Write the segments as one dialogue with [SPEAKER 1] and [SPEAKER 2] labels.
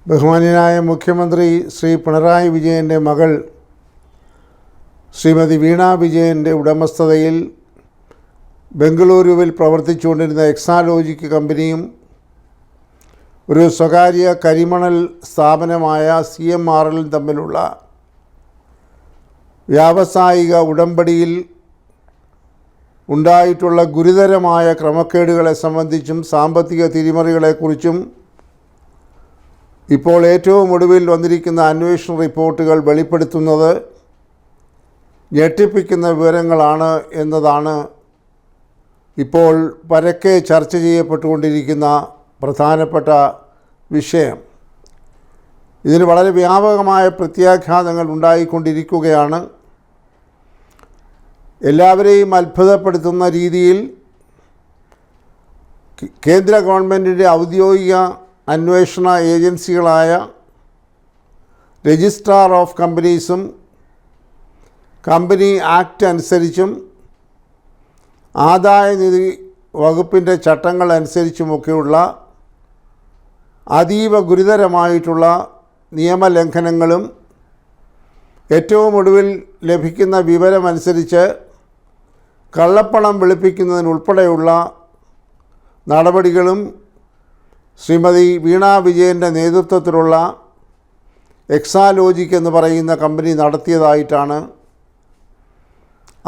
[SPEAKER 1] ബഹുമാന്യനായ മുഖ്യമന്ത്രി ശ്രീ പിണറായി വിജയൻ്റെ മകൾ ശ്രീമതി വീണ വിജയൻ്റെ ഉടമസ്ഥതയിൽ ബംഗളൂരുവിൽ പ്രവർത്തിച്ചുകൊണ്ടിരുന്ന എക്സാലോജിക് കമ്പനിയും ഒരു സ്വകാര്യ കരിമണൽ സ്ഥാപനമായ CMRL തമ്മിലുള്ള വ്യാവസായിക ഉടമ്പടിയിൽ ഉണ്ടായിട്ടുള്ള ഗുരുതരമായ ക്രമക്കേടുകളെ സംബന്ധിച്ചും സാമ്പത്തിക തിരിമറികളെക്കുറിച്ചും ഇപ്പോൾ ഏറ്റവും ഒടുവിൽ വന്നിരിക്കുന്ന അന്വേഷണ റിപ്പോർട്ടുകൾ വെളിപ്പെടുത്തുന്നത് ഞെട്ടിപ്പിക്കുന്ന വിവരങ്ങളാണ് എന്നതാണ് ഇപ്പോൾ പരക്കെ ചർച്ച ചെയ്യപ്പെട്ടുകൊണ്ടിരിക്കുന്ന പ്രധാനപ്പെട്ട വിഷയം. ഇതിന് വളരെ വ്യാപകമായ പ്രത്യാഘാതങ്ങൾ ഉണ്ടായിക്കൊണ്ടിരിക്കുകയാണ്. എല്ലാവരെയും അത്ഭുതപ്പെടുത്തുന്ന രീതിയിൽ കേന്ദ്ര ഗവൺമെൻറ്റിൻ്റെ ഔദ്യോഗിക അന്വേഷണ ഏജൻസികളായ രജിസ്ട്രാർ ഓഫ് കമ്പനീസും കമ്പനി ആക്ട് അനുസരിച്ചും ആദായനികുതി വകുപ്പിൻ്റെ ചട്ടങ്ങൾ അനുസരിച്ചുമൊക്കെയുള്ള അതീവ ഗുരുതരമായിട്ടുള്ള നിയമലംഘനങ്ങളും ഏറ്റവും ഒടുവിൽ ലഭിക്കുന്ന വിവരമനുസരിച്ച് കള്ളപ്പണം വെളുപ്പിക്കുന്നതിനുൾപ്പെടെയുള്ള നടപടികളും ശ്രീമതി വീണ വിജയൻ്റെ നേതൃത്വത്തിലുള്ള എക്സാലോജിക് എന്ന് പറയുന്ന കമ്പനി നടത്തിയതായിട്ടാണ്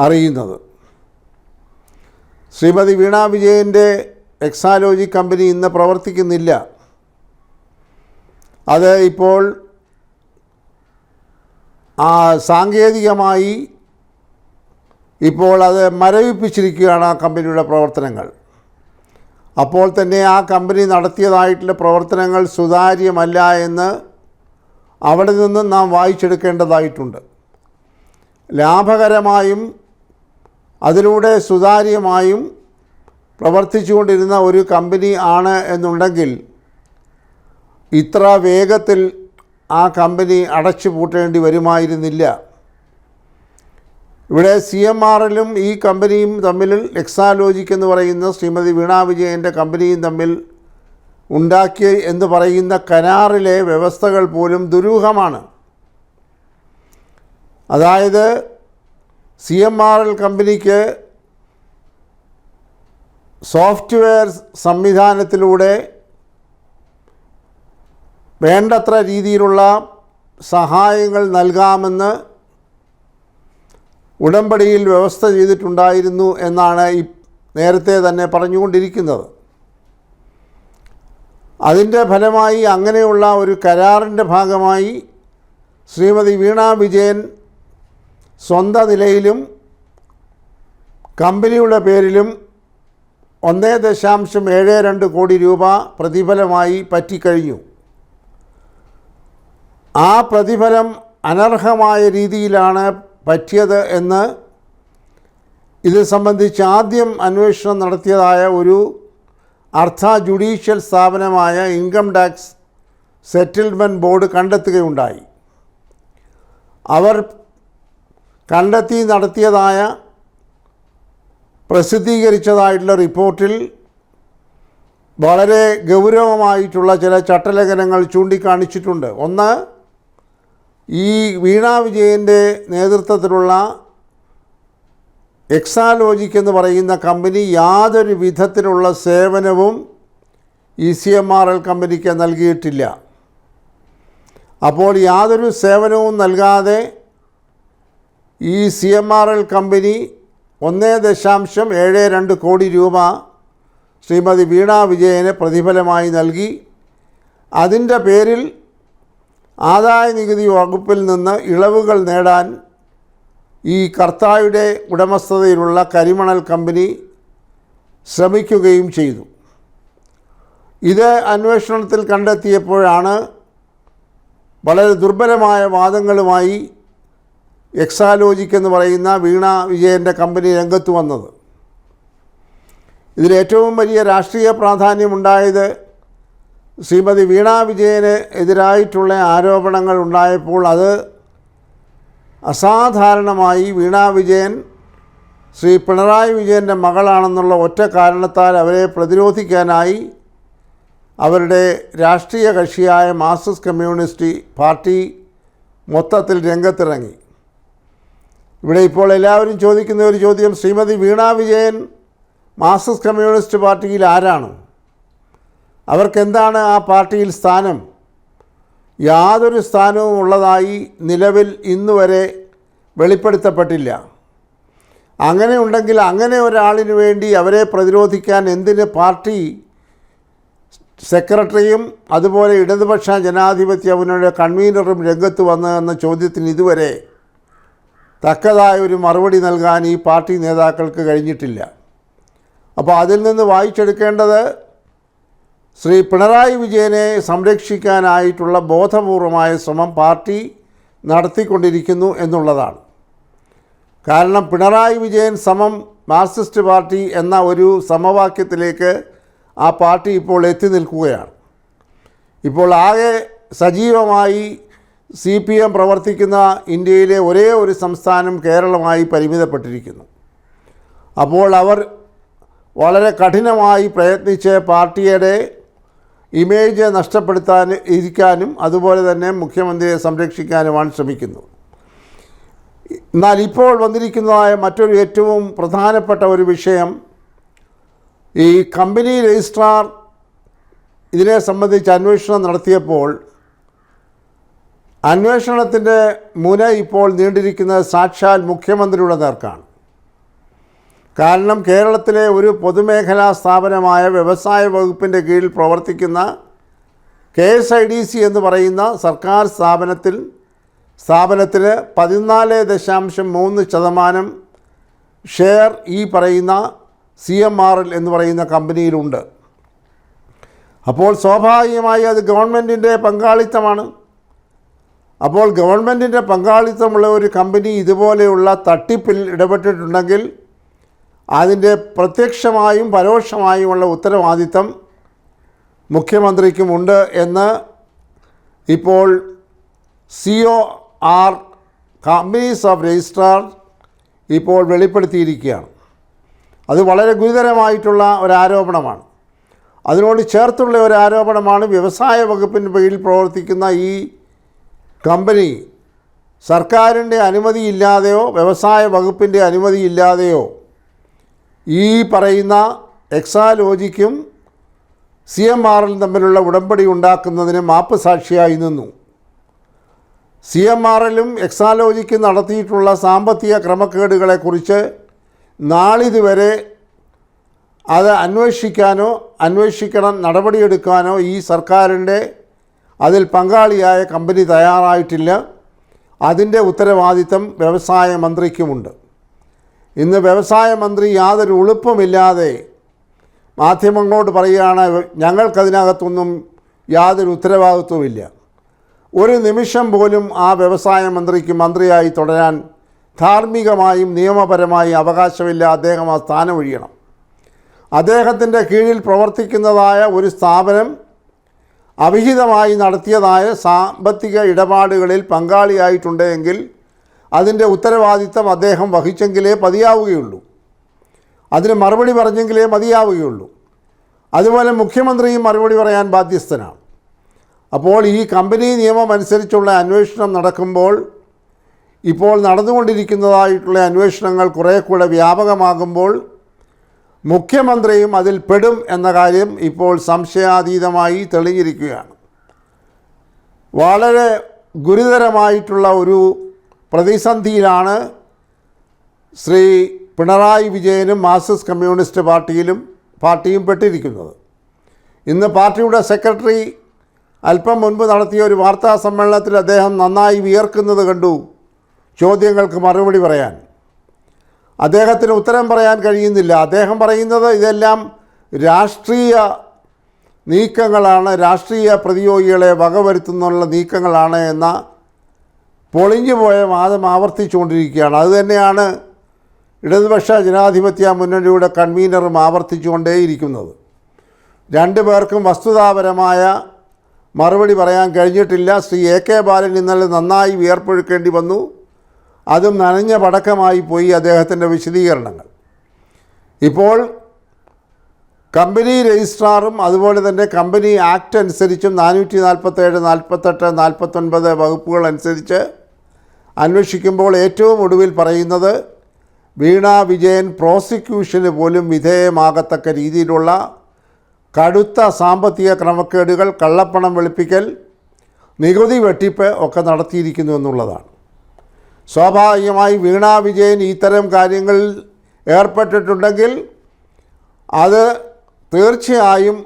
[SPEAKER 1] അറിയുന്നത്. ശ്രീമതി വീണ വിജയൻ്റെ എക്സാലോജിക് കമ്പനി ഇന്ന് പ്രവർത്തിക്കുന്നില്ല. അത് ഇപ്പോൾ സാങ്കേതികമായി ഇപ്പോൾ അത് മരവിപ്പിച്ചിരിക്കുകയാണ് ആ കമ്പനിയുടെ പ്രവർത്തനങ്ങൾ. അപ്പോൾ തന്നെ ആ കമ്പനി നടത്തിയതായിട്ടുള്ള പ്രവർത്തനങ്ങൾ സുതാര്യമല്ല എന്ന് അവിടെ നിന്നും നാം വായിച്ചെടുക്കേണ്ടതായിട്ടുണ്ട്. ലാഭകരമായും അതിലൂടെ സുതാര്യമായും പ്രവർത്തിച്ചുകൊണ്ടിരുന്ന ഒരു കമ്പനി ആണ് എന്നുണ്ടെങ്കിൽ ഇത്ര വേഗത്തിൽ ആ കമ്പനി അടച്ചു പൂട്ടേണ്ടി വരുമായിരുന്നില്ല. ഇവിടെ CMRLും ഈ കമ്പനിയും തമ്മിൽ എക്സാലോജിക് എന്ന് പറയുന്ന ശ്രീമതി വീണ വിജയൻ്റെ കമ്പനിയും തമ്മിൽ ഉണ്ടാക്കിയ എന്ന് പറയുന്ന കരാറിലെ വ്യവസ്ഥകൾ പോലും ദുരൂഹമാണ്. അതായത് CMRL കമ്പനിക്ക് സോഫ്റ്റ്വെയർ സംവിധാനത്തിലൂടെ വേണ്ടത്ര രീതിയിലുള്ള സഹായങ്ങൾ നൽകാമെന്ന് ഉടമ്പടിയിൽ വ്യവസ്ഥ ചെയ്തിട്ടുണ്ടായിരുന്നു എന്നാണ് നേരത്തെ തന്നെ പറഞ്ഞുകൊണ്ടിരിക്കുന്നത്. അതിൻ്റെ ഫലമായി അങ്ങനെയുള്ള ഒരു കരാറിൻ്റെ ഭാഗമായി ശ്രീമതി വീണ വിജയൻ സ്വന്തം നിലയിലും കമ്പനിയുടെ പേരിലും 1.72 കോടി രൂപ പ്രതിഫലമായി പറ്റിക്കഴിഞ്ഞു. ആ പ്രതിഫലം അനർഹമായ രീതിയിലാണ് പറ്റിയത് എന്ന് ഇത് സംബന്ധിച്ച് ആദ്യം അന്വേഷണം നടത്തിയതായ ഒരു ജുഡീഷ്യൽ സ്ഥാപനമായ ഇൻകം ടാക്സ് സെറ്റിൽമെൻറ്റ് ബോർഡ് കണ്ടെത്തുകയുണ്ടായി. അവർ കണ്ടെത്തി നടത്തിയതായ പ്രസിദ്ധീകരിച്ചതായിട്ടുള്ള റിപ്പോർട്ടിൽ വളരെ ഗൗരവമായിട്ടുള്ള ചില ചട്ടലംഘനങ്ങൾ ചൂണ്ടിക്കാണിച്ചിട്ടുണ്ട്. ഒന്ന്, ഈ വീണ വിജയൻ്റെ നേതൃത്വത്തിലുള്ള എക്സാലോജിക് എന്ന് പറയുന്ന കമ്പനി യാതൊരു വിധത്തിലുള്ള സേവനവും ഈ CMRL കമ്പനിക്ക് നൽകിയിട്ടില്ല. അപ്പോൾ യാതൊരു സേവനവും നൽകാതെ ഈ CMRL കമ്പനി 1.72 കോടി രൂപ ശ്രീമതി വീണ വിജയന് പ്രതിഫലമായി നൽകി. അതിൻ്റെ പേരിൽ ആദായനികുതി വകുപ്പിൽ നിന്ന് ഇളവുകൾ നേടാൻ ഈ കർത്തായുടെ ഉടമസ്ഥതയിലുള്ള കരിമണൽ കമ്പനി ശ്രമിക്കുകയും ചെയ്തു. ഇത് അന്വേഷണത്തിൽ കണ്ടെത്തിയപ്പോഴാണ് വളരെ ദുർബലമായ വാദങ്ങളുമായി എക്സാലോജിക് എന്ന് പറയുന്ന വീണ വിജയൻ്റെ കമ്പനി രംഗത്ത് വന്നത്. ഇതിലേറ്റവും വലിയ രാഷ്ട്രീയ പ്രാധാന്യമുണ്ടായത് ശ്രീമതി വീണ വിജയന് എതിരായിട്ടുള്ള ആരോപണങ്ങൾ ഉണ്ടായപ്പോൾ അത് അസാധാരണമായി വീണ വിജയൻ ശ്രീ പിണറായി വിജയൻ്റെ മകളാണെന്നുള്ള ഒറ്റ കാരണത്താൽ അവരെ പ്രതിരോധിക്കാനായി അവരുടെ രാഷ്ട്രീയ കക്ഷിയായ മാർക്സിസ്റ്റ് കമ്മ്യൂണിസ്റ്റ് പാർട്ടി മൊത്തത്തിൽ രംഗത്തിറങ്ങി. ഇവിടെ ഇപ്പോൾ എല്ലാവരും ചോദിക്കുന്ന ഒരു ചോദ്യം, ശ്രീമതി വീണ വിജയൻ മാർക്സിസ്റ്റ് കമ്മ്യൂണിസ്റ്റ് പാർട്ടിയിൽ ആരാണ്? അവർക്കെന്താണ് ആ പാർട്ടിയിൽ സ്ഥാനം? യാതൊരു സ്ഥാനവും ഉള്ളതായി നിലവിൽ ഇന്നുവരെ വെളിപ്പെടുത്തപ്പെട്ടില്ല. അങ്ങനെ ഉണ്ടെങ്കിൽ അങ്ങനെ ഒരാളിന് വേണ്ടി അവരെ പ്രതിരോധിക്കാൻ എന്തിന് പാർട്ടി സെക്രട്ടറിയും അതുപോലെ ഇടതുപക്ഷ ജനാധിപത്യ മുന്നണിയുടെ കൺവീനറും രംഗത്ത് വന്നതെന്ന ചോദ്യത്തിന് ഇതുവരെ തക്കതായ ഒരു മറുപടി നൽകാൻ ഈ പാർട്ടി നേതാക്കൾക്ക് കഴിഞ്ഞിട്ടില്ല. അപ്പോൾ അതിൽ നിന്ന് വായിച്ചെടുക്കേണ്ടത് ശ്രീ പിണറായി വിജയനെ സംരക്ഷിക്കാനായിട്ടുള്ള ബോധപൂർവമായ ശ്രമം പാർട്ടി നടത്തിക്കൊണ്ടിരിക്കുന്നു എന്നുള്ളതാണ്. കാരണം പിണറായി വിജയൻ സമം മാർക്സിസ്റ്റ് പാർട്ടി എന്ന ഒരു സമവാക്യത്തിലേക്ക് ആ പാർട്ടി ഇപ്പോൾ എത്തി നിൽക്കുകയാണ്. ഇപ്പോൾ ആകെ സജീവമായി CPM പ്രവർത്തിക്കുന്ന ഇന്ത്യയിലെ ഒരേ ഒരു സംസ്ഥാനം കേരളമായി പരിമിതപ്പെട്ടിരിക്കുന്നു. അപ്പോൾ അവർ വളരെ കഠിനമായി പ്രയത്നിച്ച് പാർട്ടിയുടെ ഇമേജ് ഇരിക്കാനും അതുപോലെ തന്നെ മുഖ്യമന്ത്രിയെ സംരക്ഷിക്കാനുമാണ് ശ്രമിക്കുന്നത്. എന്നാൽ ഇപ്പോൾ വന്നിരിക്കുന്നതായ മറ്റൊരു ഏറ്റവും പ്രധാനപ്പെട്ട ഒരു വിഷയം, ഈ കമ്പനി രജിസ്ട്രാർ ഇതിനെ സംബന്ധിച്ച് അന്വേഷണം നടത്തിയപ്പോൾ അന്വേഷണത്തിൻ്റെ മുന ഇപ്പോൾ നീണ്ടിരിക്കുന്നത് സാക്ഷാൽ മുഖ്യമന്ത്രിയുടെ നേർക്കാണ്. കാരണം കേരളത്തിലെ ഒരു പൊതുമേഖലാ സ്ഥാപനമായ വ്യവസായ വകുപ്പിൻ്റെ കീഴിൽ പ്രവർത്തിക്കുന്ന KSIDC എന്ന് പറയുന്ന സർക്കാർ സ്ഥാപനത്തിന് 14.3% ഷെയർ ഈ പറയുന്ന CMRL എന്ന് പറയുന്ന കമ്പനിയിലുണ്ട്. അപ്പോൾ സ്വാഭാവികമായി അത് ഗവൺമെൻറ്റിൻ്റെ പങ്കാളിത്തമാണ്. അപ്പോൾ ഗവൺമെൻറ്റിൻ്റെ പങ്കാളിത്തമുള്ള ഒരു കമ്പനി ഇതുപോലെയുള്ള തട്ടിപ്പിൽ ഇടപെട്ടിട്ടുണ്ടെങ്കിൽ അതിൻ്റെ പ്രത്യക്ഷമായും പരോക്ഷമായുമുള്ള ഉത്തരവാദിത്തം മുഖ്യമന്ത്രിക്കുമുണ്ട് എന്ന് ഇപ്പോൾ COR കമ്പനീസ് ഓഫ് രജിസ്ട്രാർ ഇപ്പോൾ വെളിപ്പെടുത്തിയിരിക്കുകയാണ്. അത് വളരെ ഗുരുതരമായിട്ടുള്ള ഒരാരോപണമാണ്. അതിനോട് ചേർത്തുള്ള ഒരു ആരോപണമാണ് വ്യവസായ വകുപ്പിന് കീഴിൽ പ്രവർത്തിക്കുന്ന ഈ കമ്പനി സർക്കാരിൻ്റെ അനുമതിയില്ലാതെയോ വ്യവസായ വകുപ്പിൻ്റെ അനുമതിയില്ലാതെയോ ഈ പറയുന്ന എക്സാലോജിക്കും CMRL തമ്മിലുള്ള ഉടമ്പടി ഉണ്ടാക്കുന്നതിന് മാപ്പ് സാക്ഷിയായി നിന്നു. CMRLും എക്സാലോജിക്കും നടത്തിയിട്ടുള്ള സാമ്പത്തിക ക്രമക്കേടുകളെക്കുറിച്ച് നാളിതുവരെ അത് അന്വേഷിക്കണം നടപടിയെടുക്കാനോ ഈ സർക്കാരിൻ്റെ അതിൽ പങ്കാളിയായ കമ്പനി തയ്യാറായിട്ടില്ല. അതിൻ്റെ ഉത്തരവാദിത്തം വ്യവസായ മന്ത്രിക്കുമുണ്ട്. ഇന്ന് വ്യവസായ മന്ത്രി യാതൊരു ഉളുപ്പുമില്ലാതെ മാധ്യമങ്ങളോട് പറയുകയാണ്, ഞങ്ങൾക്കതിനകത്തൊന്നും യാതൊരു ഉത്തരവാദിത്വമില്ല. ഒരു നിമിഷം പോലും ആ വ്യവസായ മന്ത്രിക്ക് മന്ത്രിയായി തുടരാൻ ധാർമ്മികമായും നിയമപരമായും അവകാശമില്ല. അദ്ദേഹം ആ സ്ഥാനം ഒഴിയണം. അദ്ദേഹത്തിൻ്റെ കീഴിൽ പ്രവർത്തിക്കുന്നതായ ഒരു സ്ഥാപനം അവിഹിതമായി നടത്തിയതായ സാമ്പത്തിക ഇടപാടുകളിൽ പങ്കാളിയായിട്ടുണ്ടെങ്കിൽ അതിൻ്റെ ഉത്തരവാദിത്തം അദ്ദേഹം വഹിച്ചെങ്കിലേ മതിയാവുകയുള്ളൂ. അതിന് മറുപടി പറഞ്ഞെങ്കിലേ മതിയാവുകയുള്ളൂ. അതുപോലെ മുഖ്യമന്ത്രിയും മറുപടി പറയാൻ ബാധ്യസ്ഥനാണ്. അപ്പോൾ ഈ കമ്പനി നിയമം അനുസരിച്ചുള്ള അന്വേഷണം നടക്കുമ്പോൾ ഇപ്പോൾ നടന്നുകൊണ്ടിരിക്കുന്നതായിട്ടുള്ള അന്വേഷണങ്ങൾ കുറേ കൂടെ വ്യാപകമാകുമ്പോൾ മുഖ്യമന്ത്രിയും അതിൽ പെടും എന്ന കാര്യം ഇപ്പോൾ സംശയാതീതമായി തെളിഞ്ഞിരിക്കുകയാണ്. വളരെ ഗുരുതരമായിട്ടുള്ള ഒരു പ്രതിസന്ധിയിലാണ് ശ്രീ പിണറായി വിജയനും മാർക്സിസ്റ്റ് കമ്മ്യൂണിസ്റ്റ് പാർട്ടിയും പെട്ടിരിക്കുന്നത്. ഇന്ന് പാർട്ടിയുടെ സെക്രട്ടറി അല്പം മുൻപ് നടത്തിയ ഒരു വാർത്താ സമ്മേളനത്തിൽ അദ്ദേഹം നന്നായി വിയർക്കുന്നത് കണ്ടു ചോദ്യങ്ങൾക്ക് മറുപടി പറയാൻ. അദ്ദേഹത്തിന് ഉത്തരം പറയാൻ കഴിയുന്നില്ല. അദ്ദേഹം പറയുന്നത് ഇതെല്ലാം രാഷ്ട്രീയ നീക്കങ്ങളാണ്, രാഷ്ട്രീയ പ്രതിയോഗികളെ വകവരുത്തുന്നുള്ള നീക്കങ്ങളാണ് എന്ന പൊളിഞ്ഞുപോയ വാദം ആവർത്തിച്ചുകൊണ്ടിരിക്കുകയാണ്. അതുതന്നെയാണ് ഇടതുപക്ഷ ജനാധിപത്യ മുന്നണിയുടെ കൺവീനറും ആവർത്തിച്ചുകൊണ്ടേയിരിക്കുന്നത്. രണ്ടു പേർക്കും വസ്തുതാപരമായ മറുപടി പറയാൻ കഴിഞ്ഞിട്ടില്ല. ശ്രീ AK ബാലൻ ഇന്നലെ നന്നായി വിയർപ്പൊഴുക്കേണ്ടി വന്നു. അതും നനഞ്ഞ പടക്കമായി പോയി അദ്ദേഹത്തിൻ്റെ വിശദീകരണങ്ങൾ. ഇപ്പോൾ കമ്പനി രജിസ്ട്രാറും അതുപോലെ തന്നെ കമ്പനി ആക്ട് അനുസരിച്ചും 447, 48, 49 വകുപ്പുകൾ അനുസരിച്ച് അന്വേഷിക്കുമ്പോൾ ഏറ്റവും ഒടുവിൽ പറയുന്നത് വീണ വിജയൻ പ്രോസിക്യൂഷന് പോലും വിധേയമാകത്തക്ക രീതിയിലുള്ള കടുത്ത സാമ്പത്തിക ക്രമക്കേടുകൾ, കള്ളപ്പണം വെളുപ്പിക്കൽ, നികുതി വെട്ടിപ്പ് ഒക്കെ നടത്തിയിരിക്കുന്നു എന്നുള്ളതാണ്. സ്വാഭാവികമായി വീണ വിജയൻ ഇത്തരം കാര്യങ്ങളിൽ ഏർപ്പെട്ടിട്ടുണ്ടെങ്കിൽ അത് തീർച്ചയായും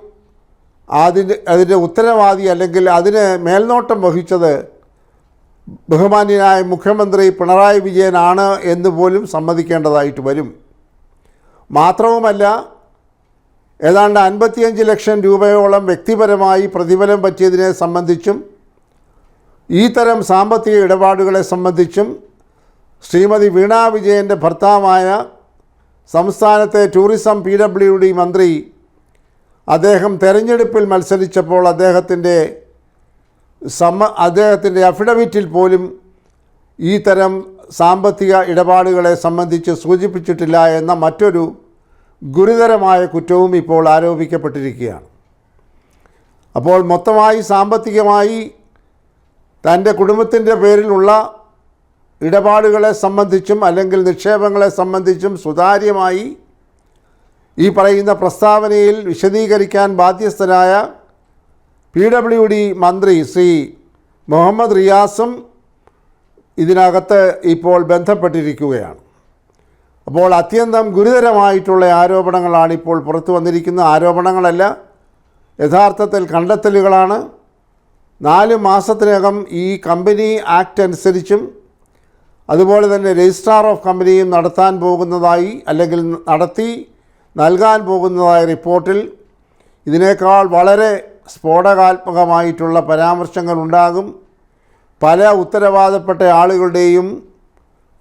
[SPEAKER 1] അതിൻ്റെ ഉത്തരവാദി അല്ലെങ്കിൽ അതിന് മേൽനോട്ടം വഹിച്ചത് ബഹുമാന്യനായ മുഖ്യമന്ത്രി പിണറായി വിജയനാണ് എന്ന് പോലും സമ്മതിക്കേണ്ടതായിട്ട് വരും. മാത്രവുമല്ല, ഏതാണ്ട് 55 ലക്ഷം രൂപയോളം വ്യക്തിപരമായി പ്രതിഫലം പറ്റിയതിനെ സംബന്ധിച്ചും ഈ തരം സാമ്പത്തിക ഇടപാടുകളെ സംബന്ധിച്ചും ശ്രീമതി വീണ വിജയൻ്റെ ഭർത്താവായ സംസ്ഥാനത്തെ ടൂറിസം PWD മന്ത്രി അദ്ദേഹം തെരഞ്ഞെടുപ്പിൽ മത്സരിച്ചപ്പോൾ അദ്ദേഹത്തിൻ്റെ അഫിഡവിറ്റിൽ പോലും ഈ തരം സാമ്പത്തിക ഇടപാടുകളെ സംബന്ധിച്ച് സൂചിപ്പിച്ചിട്ടില്ല എന്ന മറ്റൊരു ഗുരുതരമായ കുറ്റവും ഇപ്പോൾ ആരോപിക്കപ്പെട്ടിരിക്കുകയാണ്. അപ്പോൾ മൊത്തമായി സാമ്പത്തികമായി തൻ്റെ കുടുംബത്തിൻ്റെ പേരിലുള്ള ഇടപാടുകളെ സംബന്ധിച്ചും അല്ലെങ്കിൽ നിക്ഷേപങ്ങളെ സംബന്ധിച്ചും സുതാര്യമായി ഈ പറയുന്ന പ്രസ്താവനയിൽ വിശദീകരിക്കാൻ ബാധ്യസ്ഥനായ PWD മന്ത്രി ശ്രീ മുഹമ്മദ് റിയാസും ഇതിനകത്ത് ഇപ്പോൾ ബന്ധപ്പെട്ടിരിക്കുകയാണ്. അപ്പോൾ അത്യന്തം ഗുരുതരമായിട്ടുള്ള ആരോപണങ്ങളാണ് ഇപ്പോൾ പുറത്തു വന്നിരിക്കുന്ന ആരോപണങ്ങളല്ല, യഥാർത്ഥത്തിൽ കണ്ടെത്തലുകളാണ്. 4 മാസത്തിനകം ഈ കമ്പനി ആക്ട് അനുസരിച്ചും അതുപോലെ തന്നെ രജിസ്ട്രാർ ഓഫ് കമ്പനിയും നടത്താൻ പോകുന്നതായി അല്ലെങ്കിൽ നടത്തി നൽകാൻ പോകുന്നതായ റിപ്പോർട്ടിൽ ഇതിനേക്കാൾ വളരെ സ്ഫോടകാത്മകമായിട്ടുള്ള പരാമർശങ്ങൾ ഉണ്ടാകും. പല ഉത്തരവാദപ്പെട്ട ആളുകളുടെയും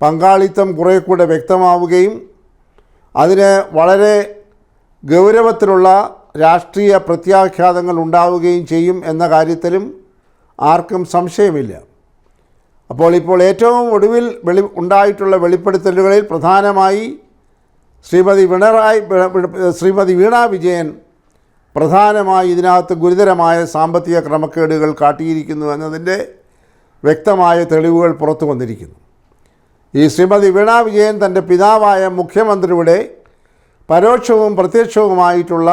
[SPEAKER 1] പങ്കാളിത്തം കുറേ കൂടെ വ്യക്തമാവുകയും അതിന് വളരെ ഗൗരവത്തിലുള്ള രാഷ്ട്രീയ പ്രത്യാഘാതങ്ങൾ ഉണ്ടാവുകയും ചെയ്യും എന്ന കാര്യത്തിലും ആർക്കും സംശയമില്ല. ഇപ്പോൾ ഏറ്റവും ഒടുവിൽ ഉണ്ടായിട്ടുള്ള വെളിപ്പെടുത്തലുകളിൽ പ്രധാനമായി ശ്രീമതി വീണ വിജയൻ പ്രധാനമായി ഇതിനകത്ത് ഗുരുതരമായ സാമ്പത്തിക ക്രമക്കേടുകൾ കാട്ടിയിരിക്കുന്നു എന്നതിൻ്റെ വ്യക്തമായ തെളിവുകൾ പുറത്തു വന്നിരിക്കുന്നു. ഈ ശ്രീമതി വീണ വിജയൻ തൻ്റെ പിതാവായ മുഖ്യമന്ത്രിയുടെ പരോക്ഷവും പ്രത്യക്ഷവുമായിട്ടുള്ള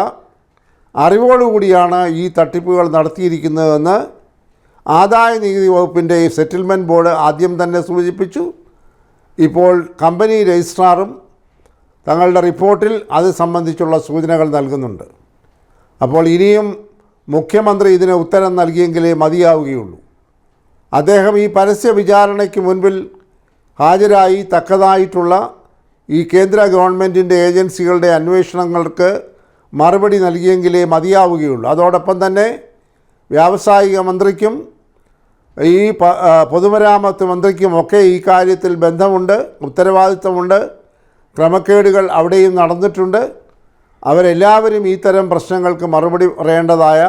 [SPEAKER 1] അറിവോടുകൂടിയാണ് ഈ തട്ടിപ്പുകൾ നടത്തിയിരിക്കുന്നതെന്ന് ആദായ നികുതി വകുപ്പിൻ്റെ സെറ്റിൽമെൻറ്റ് ബോർഡ് ആദ്യം തന്നെ സൂചിപ്പിച്ചു. ഇപ്പോൾ കമ്പനി രജിസ്ട്രാറും തങ്ങളുടെ റിപ്പോർട്ടിൽ അത് സംബന്ധിച്ചുള്ള സൂചനകൾ നൽകുന്നുണ്ട്. അപ്പോൾ ഇനിയും മുഖ്യമന്ത്രി ഇതിന് ഉത്തരം നൽകിയെങ്കിലേ മതിയാവുകയുള്ളൂ. അദ്ദേഹം ഈ പരസ്യ വിചാരണയ്ക്ക് മുൻപിൽ ഹാജരായി തക്കതായിട്ടുള്ള ഈ കേന്ദ്ര ഗവൺമെൻറ്റിൻ്റെ ഏജൻസികളുടെ അന്വേഷണങ്ങൾക്ക് മറുപടി നൽകിയെങ്കിലേ മതിയാവുകയുള്ളൂ. അതോടൊപ്പം തന്നെ വ്യാവസായിക മന്ത്രിക്കും ഈ പൊതുമരാമത്ത് മന്ത്രിക്കുമൊക്കെ ഈ കാര്യത്തിൽ ബന്ധമുണ്ട്, ഉത്തരവാദിത്തമുണ്ട്. ക്രമക്കേടുകൾ അവിടെയും നടന്നിട്ടുണ്ട്. അവരെല്ലാവരും ഇത്തരം പ്രശ്നങ്ങൾക്ക് മറുപടി പറയേണ്ടതായ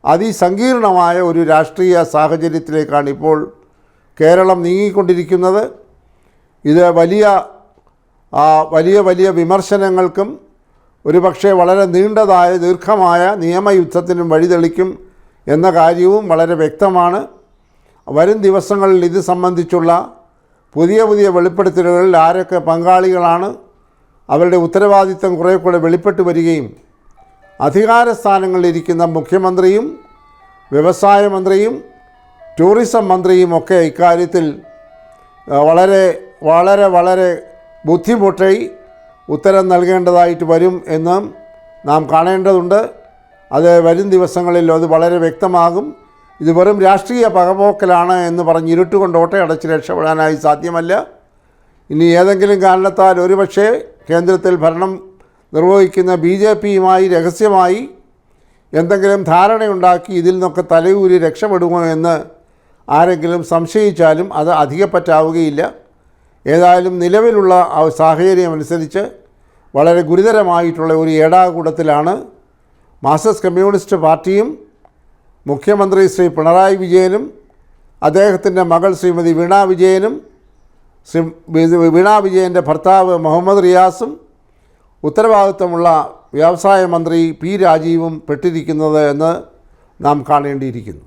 [SPEAKER 1] അതിസങ്കീർണമായ ഒരു രാഷ്ട്രീയ സാഹചര്യത്തിലേക്കാണ് ഇപ്പോൾ കേരളം നീങ്ങിക്കൊണ്ടിരിക്കുന്നത്. ഇത് വലിയ വിമർശനങ്ങൾക്കും ഒരുപക്ഷെ വളരെ ദീർഘമായ നിയമയുദ്ധത്തിനും വഴിതെളിക്കും എന്ന കാര്യവും വളരെ വ്യക്തമാണ്. വരും ദിവസങ്ങളിൽ ഇത് സംബന്ധിച്ചുള്ള പുതിയ വെളിപ്പെടുത്തലുകളിൽ ആരൊക്കെ പങ്കാളികളാണ്, അവരുടെ ഉത്തരവാദിത്തം കുറേ കൂടെ വെളിപ്പെട്ട് വരികയും അധികാര സ്ഥാനങ്ങളിലിരിക്കുന്ന മുഖ്യമന്ത്രിയും വ്യവസായ മന്ത്രിയും ടൂറിസം മന്ത്രിയും ഒക്കെ ഇക്കാര്യത്തിൽ വളരെ ബുദ്ധിമുട്ടി ഉത്തരം നൽകേണ്ടതായിട്ട് വരും എന്നും നാം കാണേണ്ടതുണ്ട്. അത് വരും ദിവസങ്ങളിൽ അത് വളരെ വ്യക്തമാകും. ഇത് വെറും രാഷ്ട്രീയ പകപോക്കലാണ് എന്ന് പറഞ്ഞ് ഇരുട്ടുകൊണ്ട് ഓട്ടയടച്ച് രക്ഷപ്പെടാനായി സാധ്യമല്ല. ഇനി ഏതെങ്കിലും കാരണത്താൽ ഒരുപക്ഷെ കേന്ദ്രത്തിൽ ഭരണം നിർവഹിക്കുന്ന BJPയുമായി രഹസ്യമായി എന്തെങ്കിലും ധാരണയുണ്ടാക്കി ഇതിൽ നിന്നൊക്കെ തലയൂരി രക്ഷപ്പെടുമോ എന്ന് ആരെങ്കിലും സംശയിച്ചാലും അത് അധികപ്പറ്റാവുകയില്ല. ഏതായാലും നിലവിലുള്ള സാഹചര്യം അനുസരിച്ച് വളരെ ഗുരുതരമായിട്ടുള്ള ഒരു ഏടാകൂടത്തിലാണ് മാർക്സിസ്റ്റ് കമ്മ്യൂണിസ്റ്റ് പാർട്ടിയും മുഖ്യമന്ത്രി ശ്രീ പിണറായി വിജയനും അദ്ദേഹത്തിൻ്റെ മകൾ ശ്രീമതി വീണ വിജയനും വീണ വിജയൻ്റെ ഭർത്താവ് മുഹമ്മദ് റിയാസും ഉത്തരവാദിത്തമുള്ള വ്യവസായ മന്ത്രി പി രാജീവും പെട്ടിരിക്കുന്നത് എന്ന് നാം കാണേണ്ടിയിരിക്കുന്നു.